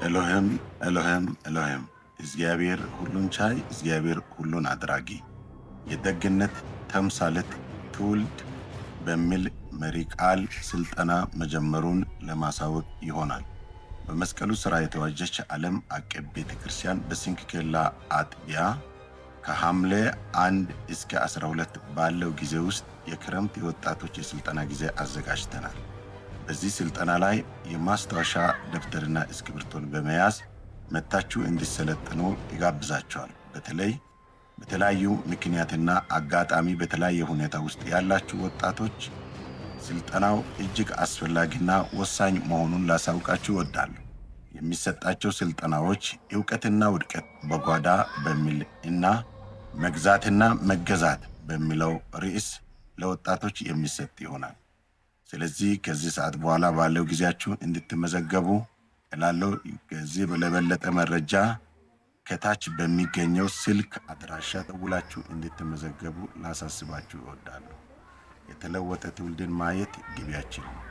ኤሎሄም ኤሎሄም ኤሎሄም እግዚአብሔር ሁሉን ቻይ፣ እግዚአብሔር ሁሉን አድራጊ፣ የደግነት ተምሳሌት ትውልድ በሚል መሪ ቃል ስልጠና መጀመሩን ለማሳወቅ ይሆናል። በመስቀሉ ሥራ የተዋጀች ዓለም አቀፍ ቤተክርስቲያን በሲንክኬላ አጥቢያ ከሐምሌ 1 እስከ 12 ባለው ጊዜ ውስጥ የክረምት የወጣቶች የስልጠና ጊዜ አዘጋጅተናል። በዚህ ስልጠና ላይ የማስታወሻ ደብተርና እስክሪብቶን በመያዝ መታችሁ እንዲሰለጥኑ ይጋብዛቸዋል። በተለይ በተለያዩ ምክንያትና አጋጣሚ በተለያየ ሁኔታ ውስጥ ያላችሁ ወጣቶች ስልጠናው እጅግ አስፈላጊና ወሳኝ መሆኑን ላሳውቃችሁ እወዳለሁ። የሚሰጣቸው ስልጠናዎች ዕውቀትና ውድቀት በጓዳ በሚል እና መግዛትና መገዛት በሚለው ርዕስ ለወጣቶች የሚሰጥ ይሆናል። ስለዚህ ከዚህ ሰዓት በኋላ ባለው ጊዜያችሁ እንድትመዘገቡ እላለሁ። ከዚህ ለበለጠ መረጃ ከታች በሚገኘው ስልክ አድራሻ ደውላችሁ እንድትመዘገቡ ላሳስባችሁ እወዳለሁ። የተለወጠ ትውልድን ማየት ግቢያችን ነው።